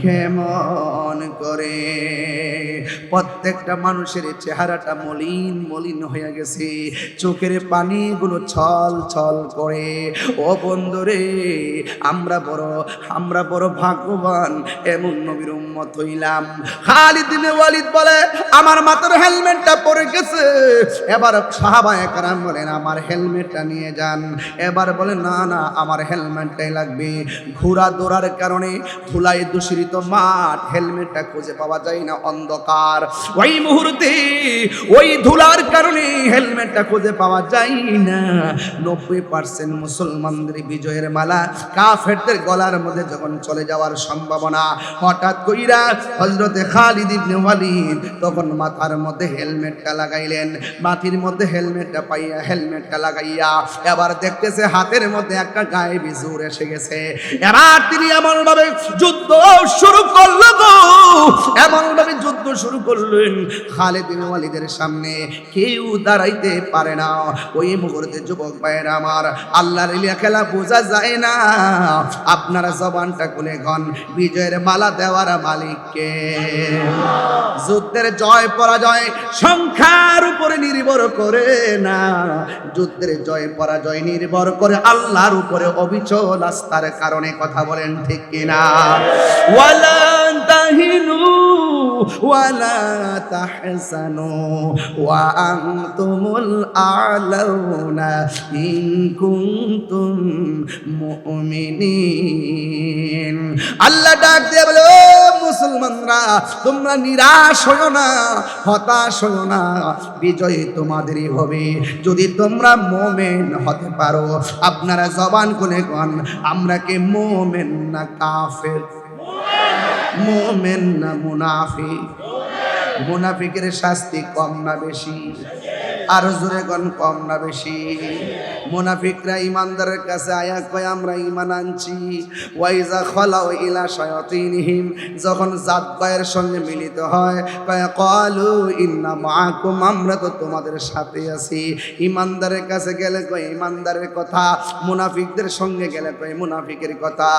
কেমন করে। প্রত্যেকটা মানুষের চেহারাটা মলিন মলিন হয়ে গেছে, চোখের পানিগুলো ছল ছল করে। ও বন্ধুরে আমরা বড় ভাগ্যবান, এমন নবীর উম্মত হইলাম। খালিদ ইবনে ওয়ালিদ বলে আমার মাথার হেলমেটটা পড়ে গেছে। এবার সাহাবায়ে কেরাম বলেন আমার হেলমেটটা নিয়ে যান। এবার বলে না না আমার হেলমেটটাই লাগবে। ঘোড়া দৌড়ার কারণে ধুলায় দূষিত মাঠ, হেলমেটটা খুঁজে পাওয়া যায় না, অন্ধকার। ওই মুহূর্তে ওই ধুলার কারণে হেলমেটটা খুঁজে পাওয়া যায় না। 90% মুসলমানদের বিজয়ের মালা কাফেরদের গলার মধ্যে যখন চলে যাওয়ার সম্ভাবনা, হঠাৎ কইরা হযরতে খালিদ ইবনে ওয়ালিদ তখন মাথার মধ্যে হেলমেটটা লাগাইলেন। মাটির মধ্যে হেলমেটটা পাইয়া হেলমেটটা লাগাইয়া এবার দেখতেছে হাতের মধ্যে একটা গায়েবী জোর এসে গেছে। এবার তিনি এমন ভাবে যুদ্ধ শুরু করলো গো, এমন ভাবে যুদ্ধ শুরু করলেন খালিদ ইবনে ওয়ালিদের সামনে কেউ দাঁড়াইতে পারে না। ওই মুহূর্তে যুবক ভাইয়েরা আমার, আল্লাহর লীলা খেলা বোঝা যায় না। আপনারা জবানটা খুলে গন, বিজয়ের মালা দেওয়ার মালিককে। যুদ্ধের জয় পরাজয় সংখ্যার উপরে নির্ভর করে না, যুদ্ধের জয় পরাজয় নির্ভর করে আল্লাহর উপরে অবিচল আস্থার কারণে। কথা বলেন ঠিক কিনা? ওয়ালা ওয়ালা তাহজানু ওয়া আনতুমুল আ'লাউনা ইন কুনতুম মুমিনিন। আল্লাহ ডাক দিয়ে বলে, ও মুসলমানরা, তোমরা নিরাশ হয়ো না, হতাশ হয়ো না, বিজয় তোমাদেরই হবে যদি তোমরা মুমিন হতে পারো। আপনারা জবান খুলে কোন, আমরা কি মুমিন না কাফের? মুমিন না মুনাফিক? মুনাফিকের শাস্তি কম না বেশি? আর জোরে কোন, কম না বেশি? মুনাফিকরা ইমানদারের কাছে আয়া কয় আমরা ঈমান আনছি। ওয়াইজা খালাউ ইলা শায়াতিনহিম, যখন জাত ভাইয়ের সঙ্গে মিলিত হয় কয় ক্বালু ইন্না মাআকুম, আমরা তো তোমাদের সাথে আছি। ইমানদারের কাছে গেলে কয় ইমানদারের কথা, মুনাফিকদের সঙ্গে গেলে কয় মুনাফিকের কথা।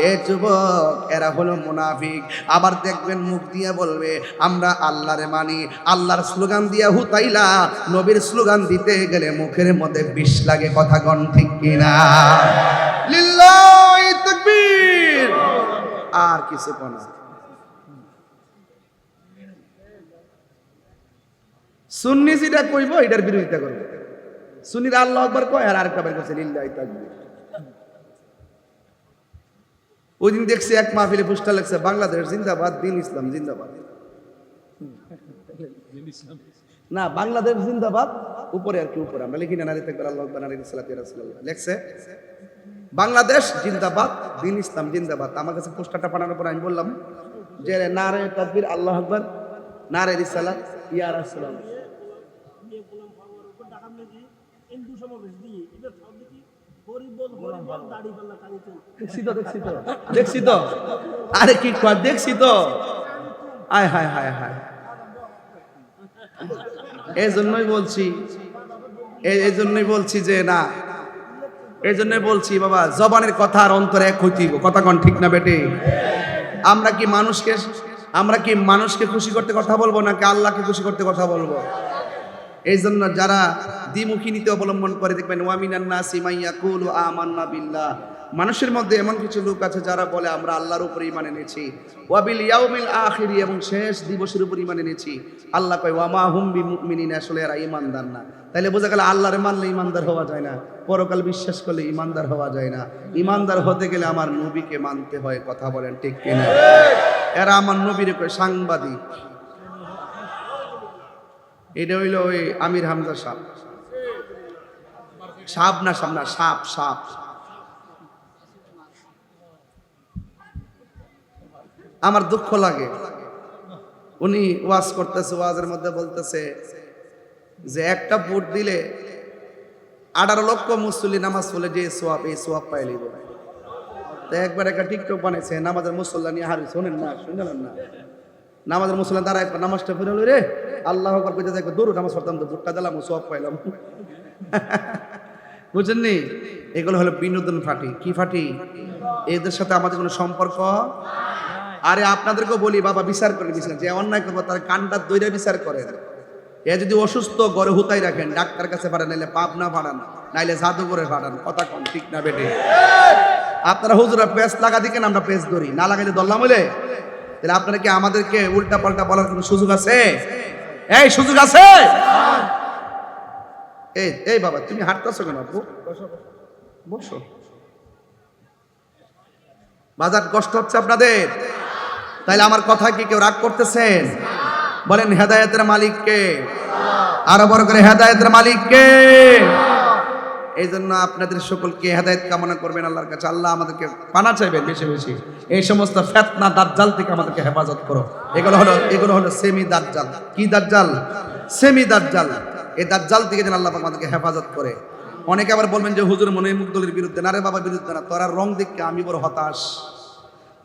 এ যুবক, এরা হলো মুনাফিক। আবার দেখবেন মুখ দিয়ে বলবে আমরা আল্লাহরে মানি, আল্লাহর স্লোগান দিয়া হুতাইলা নবীর স্লোগান দিতে গেলে মুখের মধ্যে বিষ লাগে। কথা কোন ঠিক কিনা? লিল্লাহি তাকবীর। আর কিছু কোনা সুন্নি যেটা কইব এটার বিরোধিতা করবে। সুন্নিরা আল্লাহু আকবার কয় আর আরেকটা বের করছে লিল্লাহি তাকবীর। ওই দিন দেখছি এক মাহফিলে পোস্টার লাগছে বাংলাদেশ জিন্দাবাদ, দিন ইসলাম জিন্দাবাদ। না, বাংলাদেশ জিন্দাবাদ উপরে আর কি, উপরে আমরা লিখি না, নারী তাকবীর আল্লাহু আকবার, নারী সালাতু রাসূলুল্লাহ লেখছে বাংলাদেশ জিন্দাবাদ, দিন ইসলাম জিন্দাবাদ। আমার কাছে পোস্টারটা পাঠানোর পর আমি বললাম যে নারে তাকবীর আল্লাহু আকবার, নারে রিসালাত ইয়া রাসূলুল্লাহ। দেখছি তো আরে কি কয়, দেখছি তো। আয় হায় হায় হায়, এই জন্যই বলছি যে না, এই জন্যই বলছি বাবা, জবানের কথা আর অন্তরে এক হইতে হইব। কথা কোন ঠিক না বেটে? আমরা কি মানুষকে খুশি করতে কথা বলবো নাকি আল্লাহকে খুশি করতে কথা বলবো? এই জন্য যারা দ্বিমুখী নীতি অবলম্বন করে দেখবেন ওয়ামিনান নাসি মান ইয়াকুলু আমান্না বিল্লাহ, মানুষের মধ্যে এমন কিছু লোক আছে যারা বলে আমরা আল্লাহর উপর ঈমান এনেছি, ওয়া বিল ইয়াউমিল আখির, এবং শেষ দিবসের উপর ঈমান এনেছি। আল্লাহ কয় ওয়া মা হুম বিমুমিনিন, আসলে এরা ঈমানদার না। তাইলে বোঝা গেল আল্লাহরে মানলে ঈমানদার হওয়া যায় না, পরকাল বিশ্বাস করলে ঈমানদার হওয়া যায় না। ঈমানদার হতে গেলে আমার নবীকে মানতে হয়। কথা বলেন ঠিক কিনা? এরা আমার নবীর কয় সাংবাদিক। এটা হইল ওই আমির হামজা সাপ, সাপ না সাপ, সাপ। আমার দুঃখ লাগে, উনি ওয়াজ করতেছে, ওয়াজের মধ্যে বলতেছে যে একটা ভোট দিলে 18 লক্ষ মুসল্লি নামাজ পড়লে যে সোয়াব, এই সোয়াব পাইলে। তো একবার একটা টিকটক বানাইছে নামাজের মুসল্লা নিয়ে, হারি শোনেন না, শুনলেন না? নামাজের মুসল্লা দাঁড়ায় নামাজটা ফিরে হলো রে আল্লাহ আকবার কইতে দেখো দূর নামাজ পড়তাম তো ভোটটা দিলাম সোয়াব পাইলাম। বুঝছেন নি? এগুলো হলো বিনোদন ফাটি। কি ফাটি? এদের সাথে আমাদের কোনো সম্পর্ক। আরে আপনাদেরকেও বলি বাবা, বিচার করে বিচার, যে অন্যায় করবো তার কানটা দইরা বিচার করেন। এ যদি অসুস্থ ঘরে হুতাই রাখেন, ডাক্তার কাছে পাঠান, নাইলে পাবনা পাঠান, নাইলে জাদুঘরে পাঠান। কথা কম ঠিক না বেটে? আপনারা হুজুরা পেস লাগা দিকেন, আমরা পেস ধরি, না লাগাইলে দল্লাম হইলে তাহলে আপনারা কি আমাদেরকে উল্টা পাল্টা বলার কোনো সুযোগ আছে? এই সুযোগ আছে? এই বাবা তুমি হাঁটতেছো কেন? আপু বসো। বাজার কষ্ট হচ্ছে আপনাদের? তাইলে আমার কথা কি কেউ রাগ করতেছেন? বলেন হেদায়েতের মালিক কে? আরো বড় করে হেদায়েতের মালিক কে? এই জন্য আপনাদের সকলকে হেদায়েত কামনা করবেন আল্লাহর কাছে। আল্লাহ আমাদেরকে পানা চাইবেন বেশি বেশি, এই সমস্ত ফিতনা দাজ্জাল থেকে আমাদেরকে হেফাজত করো। এগুলো হলো সেমি দাজ্জাল। কি দাজ্জাল? সেমি দাজ্জাল। এই দাজ্জাল থেকে যেন আল্লাহ আমাদেরকে হেফাজত করে। অনেকে আবার বলবেন যে হুজুর মনিমুখ দলের বিরুদ্ধে। না রে বাবা, বিরুদ্ধে না। তোরা রং দেখে আমি বড় হতাশ।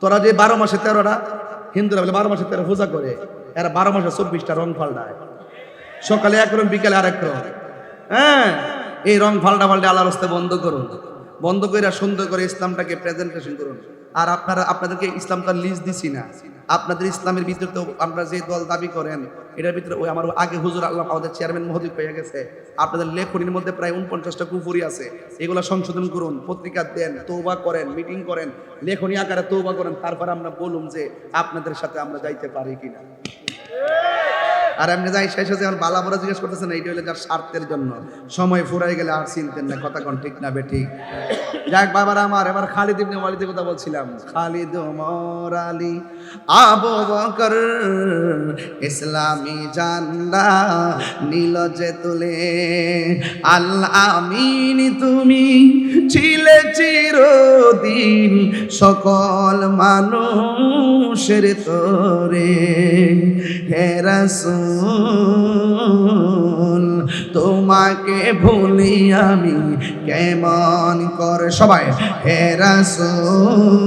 তোরা যে 12 মাসে 13টা, হিন্দুরা বলে 12 মাসে 13 পূজা করে, এরা 12 মাসে 24টা রং ফাল্টায়। সকালে এক রং, বিকালে আরেক রং। হ্যাঁ, এই রং ফাল্টা আল্লাহর রাস্তায় বন্ধ করুন। বন্ধ করে সুন্দর করে ইসলামটাকে প্রেজেন্টেশন করুন। আর আপনাদেরকে ইসলামটা লিজ দিছি না, আপনাদের ইসলামের ভিতরে তো আমরা যে দল দাবি করেন এটার ভিতরে ওই আমার আগে হুজুর আল্লাহ আমাদের চেয়ারম্যান মহোদয় পেয়ে গেছে, আপনাদের লেখনির মধ্যে প্রায় 49টা কুফরি আছে। এগুলো সংশোধন করুন, পত্রিকা দেন, তওবা করেন, মিটিং করেন, লেখনী আকারে তওবা করেন, তারপর আমরা বলুন যে আপনাদের সাথে আমরা যাইতে পারি কিনা। আর এমনি যাই শেষ হয়েছে আমার বালা বড়া জিজ্ঞেস করতেছেন এইটা হলে যার স্বার্থের জন্য সময় ফুরাই গেলে আর চিনতেন না কথা কোন ঠিক না বেঠিক। যাক বাবার আমার, এবার খালিদ ইবনে ওয়ালিদের কথা বলছিলাম। খালিদ ওমর আলী আবু বকর ইসলামী জান্ডা নীল যে তুলে, আল আমিন তুমি ছিলে চিরদিন সকল মানুষের তরে, হে রাসূল তোমাকে ভুলি আমি কেমন করে, সবাই হে রাসূল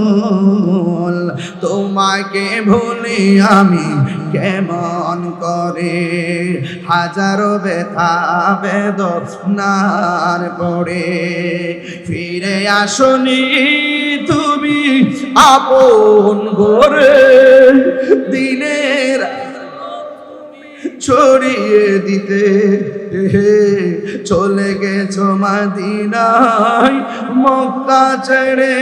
তোমাকে ভুলি আমি কেমন করে, হাজারো ব্যথা বেদনার পড়ে ফিরে আসনি তুমি আপন ঘরে, দিনের ছড়িয়ে দিতে চলে গেছো মদিনায় মক্কা ছেড়ে,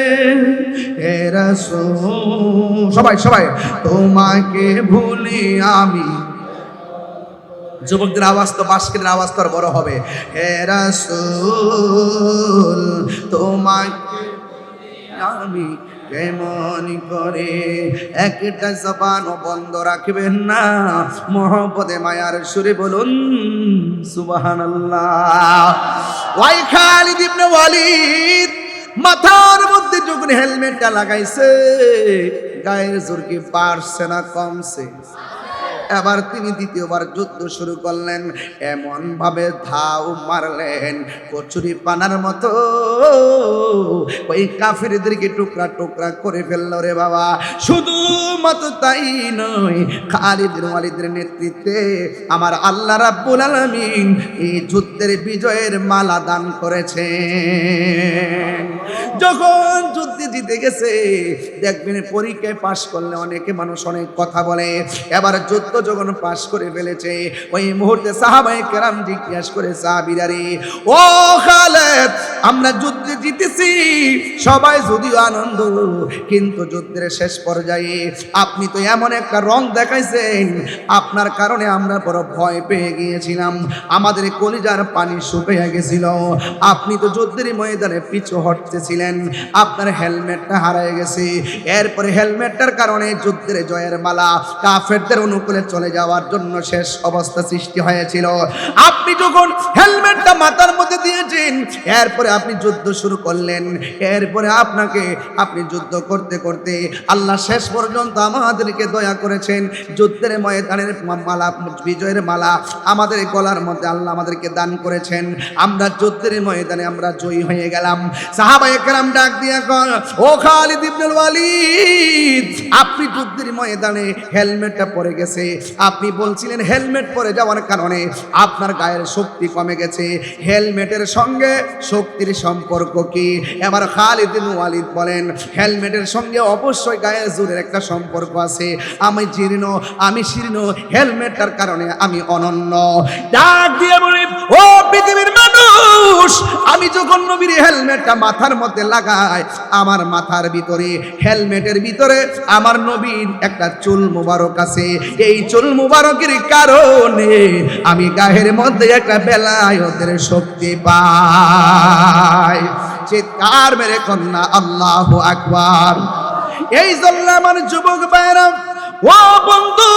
হে রাসূল সবাই সবাই তোমাকে ভুলি আমি। যুবকদের আওয়াজ তো বাঁশির আওয়াজ তো আর বড় হবে, হে রাসূল তোমাকে আমি কেমন করে, একটা জবানও বন্ধ রাখবেন না, মোহব্বতে মায়ার সুরে বলুন সুবহানাল্লাহ। ওই খালিদ ইবনে ওয়ালিদ মাথার মধ্যে যখন হেলমেটটা লাগাইছে, গায়ের জোর কি বাড়ছে না কমছে? এবার তিনি দ্বিতীয়বার যুদ্ধ শুরু করলেন, এমন ভাবে ধাও মারলেন কচুরি পানার মতো, ওই কাফিরদেরকে টুকরা টুকরা করে ফেললো রে বাবা। শুধু মাত্র তাই নয়, খালিদ বিন ওয়ালিদের নেতৃত্বে আমার আল্লাহ রাব্বুল আলামিন এই যুদ্ধের বিজয়ের মালা দান করেছেন। যখন যুদ্ধে জিতে গেছে, দেখবেন পরীক্ষায় পাশ করলে অনেকে মানুষ অনেক কথা বলে, এবার যুদ্ধ যখন পাশ করে ফেলেছে, ওই মুহূর্তে সাহাবায়ে কেরাম জিজ্ঞাসা করে সাহাবীরা রে, ও খালিদ আমরা যুদ্ধে জিতেছি, সবাই যদিও আনন্দ, কিন্তু যুদ্ধের শেষ পর্যায়ে আপনি তো এমন একটা রং দেখাইছেন, আপনার কারণে আমরা বড় ভয় পেয়ে গিয়েছিলাম, আমাদের কলিজার পানি শুকিয়ে গেছিল। আপনি তো যুদ্ধের ময়দানে পিছু হটতেছিলেন, আপনার হেলমেটটা হারিয়ে গেছে, এরপরে হেলমেটটার কারণে যুদ্ধের জয়ের মালা কাফেরদের অনুকূলে চলে যাওয়ার জন্য শেষ অবস্থা সৃষ্টি হয়েছিল। আপনি যখন হেলমেটটা মাথার মধ্যে দিয়েছেন, এরপরে আপনি যুদ্ধ শুরু করলেন, এরপরে আপনি যুদ্ধ করতে করতে আল্লাহ শেষ পর্যন্ত আমাদেরকে দয়া করেছেন, যুদ্ধের ময়দানের মালা, বিজয়ের মালা আমাদের গলার মধ্যে আল্লাহ আমাদেরকে দান করেছেন, আমরা যুদ্ধের ময়দানে আমরা জয়ী হয়ে গেলাম। সাহাবায়ে কেরাম ডাক দিয়ে কন, ও খালিদ ইবনে ওয়ালিদ আপনি যুদ্ধের ময়দানে হেলমেটটা পরে গেছে, আপনি বলছিলেন হেলমেট পরে যাওয়ার কারণে আপনার গায়ের শক্তি কমে গেছে, হেলমেটের সঙ্গে শক্তির সম্পর্ক কি? এবার খালিদ ইবনে ওয়ালিদ বলেন, হেলমেটের সঙ্গে অবশ্যই গায়ের জোরের একটা সম্পর্ক আছে, আমি জীর্ণ, আমি শীর্ণ, হেলমেটটার কারণে আমি অনন্য। ডাক দিয়ে বলি, ও পৃথিবীর মানুষ, আমি যখন নবীর হেলমেটটা মাথার মধ্যে লাগাই, আমার মাথার ভিতরে হেলমেটের ভিতরে আমার নবীর একটা চুল মুবারক আছে, এই চুল মুবারকের কারণে আমি গায়ের মধ্যে একটা বেলায়েতের শক্তি পাই। চিৎকার মেরে কন্যা আল্লাহু আকবার। এই জন্য আমার যুবক ভাইরা, ও বন্ধু,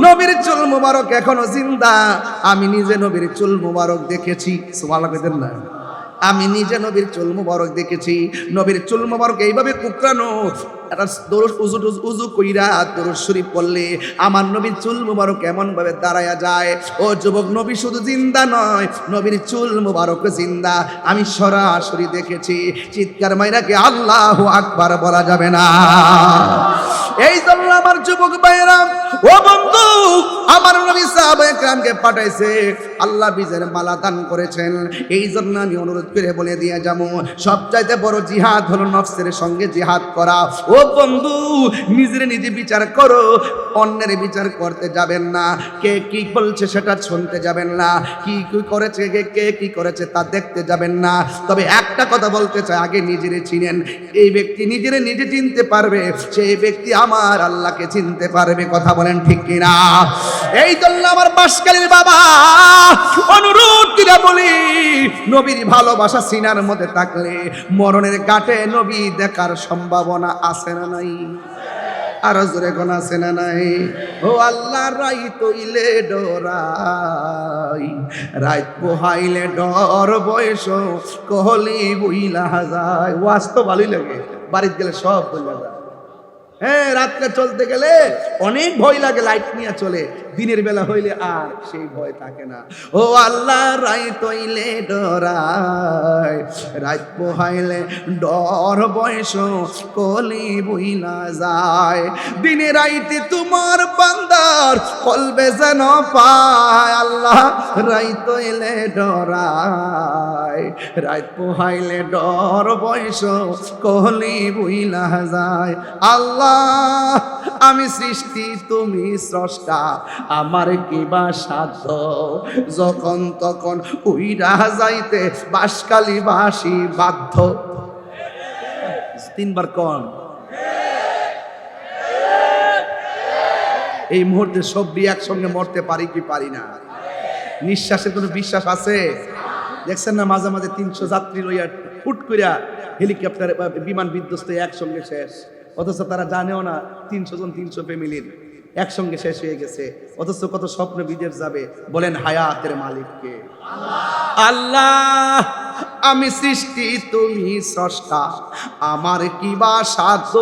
নবীর চুল মুবারক এখনো জিন্দা। আমি নিজে নবীর চুল মুবারক দেখেছি, সুবহানাল্লাহ না, আমি নিজে নবীর চুল মুবারক দেখেছি। নবীর চুল মুবারক এইভাবে কুকরানো, একটা উজু কইরা দরুদ শরীফ পড়লে আমার নবীর চুল মুবারক এমন ভাবে দাঁড়ায়া যায়। ও যুবক, নবী শুধু জিন্দা নয়, নবীর চুল মুবারক জিন্দা, আমি সরাসরি দেখেছি। চিৎকার মাইরাকে আল্লাহু আকবার বলা যাবে না। এই জন্য আমার যুবক ভাইরা, ও বন্ধু, আমার নবী সাহাবায়ে কেরামকে পাঠাইছে, আল্লাহ বিজয়ের মালা দান করেছেন। এই জন্য আমি অনুরোধ করে বলে দিয়ে যাবো, সবচাইতে বড় জিহাদ হলো নফসের সঙ্গে জিহাদ করা। ও বন্ধু, নিজের নিজে বিচার করো, অন্যের বিচার করতে যাবেন না, কে কি বলছে সেটা শুনতে যাবেন না, কি কি করেছে কে কি করেছে তা দেখতে যাবেন না। তবে একটা কথা বলতে চাই, আগে নিজেরে চিনেন। এই ব্যক্তি নিজেরে নিজে চিনতে পারবে, সেই ব্যক্তি আমার আল্লাহকে চিনতে পারবে। কথা বলেন ঠিক কিনা? এই জন্য আমার বাঁশখালীর বাবা অনুরোধ করে বলি, নবীর ভালোবাসা সিনার মধ্যে থাকলে মরণের ঘাটে নবী দেখার সম্ভাবনা আছে না নাই? আর জোরে কোন আছে না নাই? ও আল্লাহ রাই তৈলে ডরাই, রাত পোহাইলে ডর বয়স কহলি বুইলা যায়। ওয়াজ তো ভালোই লাগে, বাড়িতে গেলে সব বইলা যায়। হ্যাঁ, রাত্রে চলতে গেলে অনেক ভয় লাগে, লাইট নিয়ে চলে। দিনের বেলা হইলে আর সেই ভয় থাকে না। ও আল্লাহ রাই তৈলে ডরাই, রাত পোহাইলে ডর বয়স কলি বইলা যায়। দিনে রাইতে তোমার বান্দার কলবে যেন পায়, আল্লাহ রাই তৈলে ডরাই, রাত পোহাইলে ডর বয়স কলি বইলা যায়। আল্লাহ আমি সৃষ্টি, তুমি স্রষ্টা, আমার কিবা সাধ্য, যখন তখন উইরা যাইতে বাঁশখালী বাসী বাধ্য। তিনবার কোন? এই মুহূর্তে সবই একসঙ্গে মরতে পারি কি পারি না? নিঃশ্বাসের কোনো বিশ্বাস আছে? দেখছেন না মাঝে মাঝে 300 যাত্রী লইয়া ফুট কইরা হেলিকপ্টার বিমান বিধ্বস্ত একসঙ্গে শেষ, অথচ তারা জানেও না 300 জন 300 ফ্যামিলির একসঙ্গে শেষ হয়ে গেছে। অথচ কত স্বপ্ন বিদেশ যাবে। বলেন হায়াতের মালিককে আল্লাহ। আমি সৃষ্টি, তুমি স্রষ্টা, আমার কিবা সাধ্য,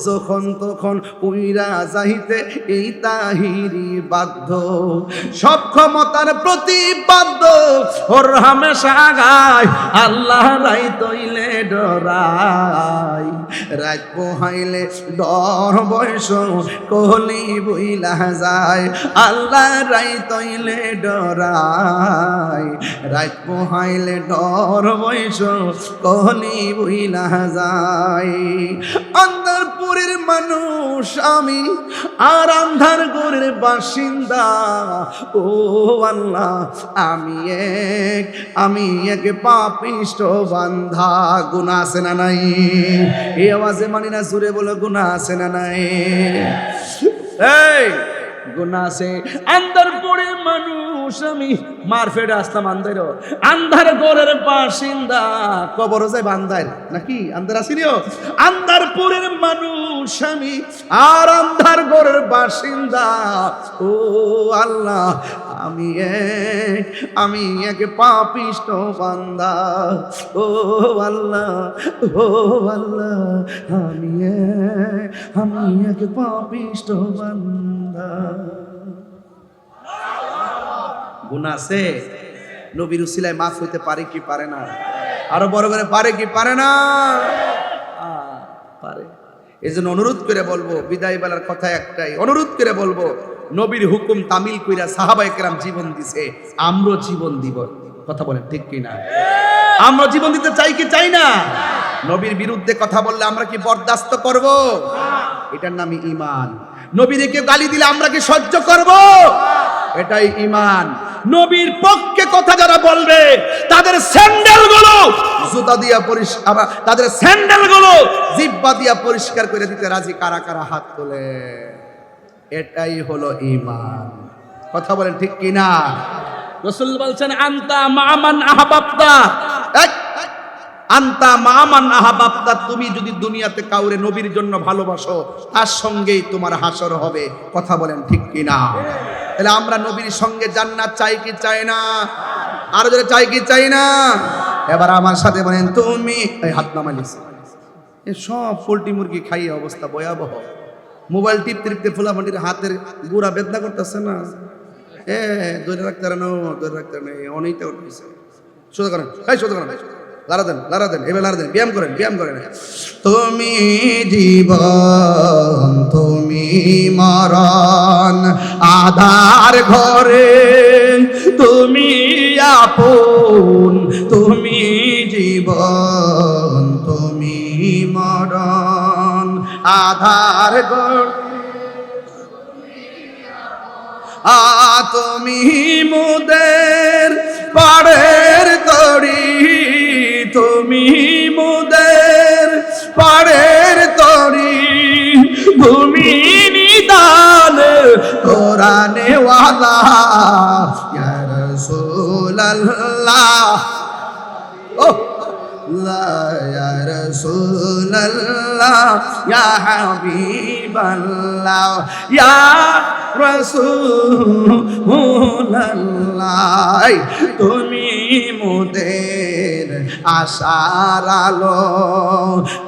যখন তখন উইরা যাইতে এই তাহিরি বাধ্য। সব ক্ষমতার প্রতিবাদ্য ওর হামেশা গায়, আল্লাহ রাই তৈলে ডরাই, রাত পোহাইলে ডর বয়স কলি বইলা যায়। আল্লাহ রাই তৈলে ডরাই, রাত পোহাইলে ডর বয়স কলি বইলা যায়। আন্ধারপুরের মানুষ আমি, আর আন্ধার ঘরের বাসিন্দা। ও আল্লাহ আমি এক পাপিষ্ঠ বান্ধা। গুনাহ আছে না নাই? এই আওয়াজে মানি না, জুড়ে বলো গুনাহ আছে না নাই? এই গুনাহ আছে। আন্ধারপুরের মানুষ আমি, মারফেটে আসলাম আন্ধার, আন্ধার ঘরের বাসিন্দা। কবর যায় বান্দার নাকি? আন্ধার আসিনিও। আন্ধারপুরের মানুষ আমি, আর আন্ধার ঘরের বাসিন্দা। ও আল্লাহ আমি এক পাপিষ্ঠ বান্দা। ও আল্লাহ, ও আল্লাহ, আমি এক পাপিষ্ঠ বান্দা। গুনাহ আছে, নবীর উসিলায় মাফ হইতে পারে কি পারে না? আরো বড় করে পারে কি পারে না? পারে। এই জন্য অনুরোধ করে বলবো, বিদায় বেলার কথা একটাই, অনুরোধ করে বলবো, নবীর হুকুম তামিল কইরা সাহাবায়ে কেরাম জীবন দিছে, আমরা জীবন দিব। কথা বলেন ঠিক কি না? আমরা জীবন দিতে চাই কি চাই না? নবীর বিরুদ্ধে কথা বললে আমরা কি বরদাস্ত করব? এটার নামই ঈমান। নবীকে কেউ গালি দিলে আমরা কি সহ্য করব? এটাই ঈমান। নবীর পক্ষে কথা যারা বলবে তাদের স্যান্ডেল গুলো জুতা দিয়া পরিষ্কার, তাদের স্যান্ডেল গুলো জিহ্বা দিয়া পরিষ্কার করে দিতে রাজি কারা কারা হাত তোলে? এটাই হলো ঈমান। কথা বলেন ঠিক কি না? রাসূল বলছেন আনতা মামান আহবাবতা, আনতা মামান আহবাবতা, তুমি যদি দুনিয়াতে কাউরে নবীর জন্য ভালোবাসো তার সঙ্গেই তোমার হাসর হবে। কথা বলেন ঠিক কি না? তাহলে আমরা নবীর সঙ্গে জান্নাত চাই কি চাই না? আর যদি চাই কি চাই না? এবার আমার সাথে বলেন তুমি। এই হাত নামাইলিস, এ সব পোল্ট্রি মুরগি খাইয়ে অবস্থা ভয়াবহ। মোবাইল টিপতে টিপতে ফুলাফান্ডির হাতের গুড়া বেদনা করতেছে না? ধরে রাখতে না, ধরে রাখতে না, অনেকটা উঠতেছে। সোজা করেন, সোজা করেন, লারা দেন, লারা দেন, এবার লারা দেন, ব্যায়াম করেন, ব্যায়াম করেন। তুমি জীবন, তুমি মরণ, আধার ঘরে তুমি আপন, তুমি জীবন, তুমি মরণ, আধার ঘর, তুমি মুদের পাড়ের তরি, তুমি মুদের পাড়ের তরি, তুমি নিদানের কোরআনে ওয়ালা ইয়া রাসূলুল্লাহ ও ইয়া রাসূলুল্লাহ ইয়া হাবিবাল্লাহ ইয়া রাসূলুল্লাহ তুমি মোদের আশার আলো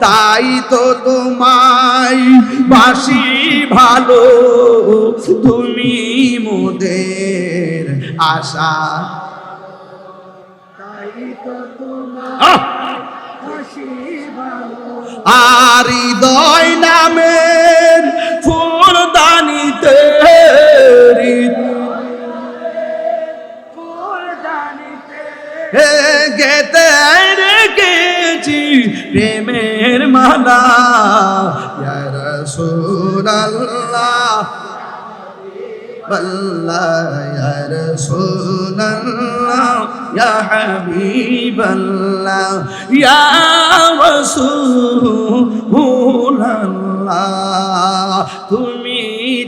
তাই তো তোমায় বাসি ভালো তুমি মোদের আশা আর হৃদয় নামের ফুলদানিতে গেতে রেখেছি প্রেমের মালা ইয়া রাসূলুল্লাহ والله يا رسول الله يا حبيب الله يا رسول الله তুমি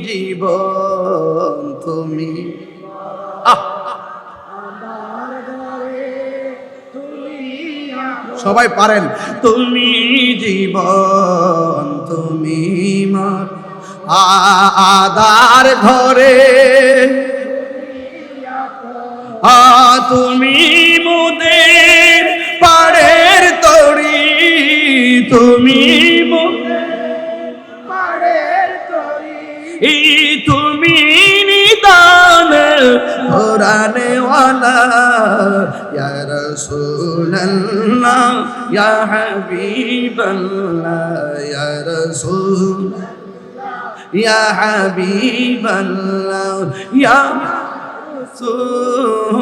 জীবন তুমি সবাই পারেন তুমি জীবন তুমি মর আদার ঘরে তুমি মোদের পাড়ের তরি তুমি পাড়ের তরি তুমি নিদান কোরআনে ওয়ালা ইয়া রাসূলুল্লাহ ইয়া হাবিবাল্লাহ ইয়া রাসূল يا حبيب الله يا رسول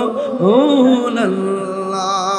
الله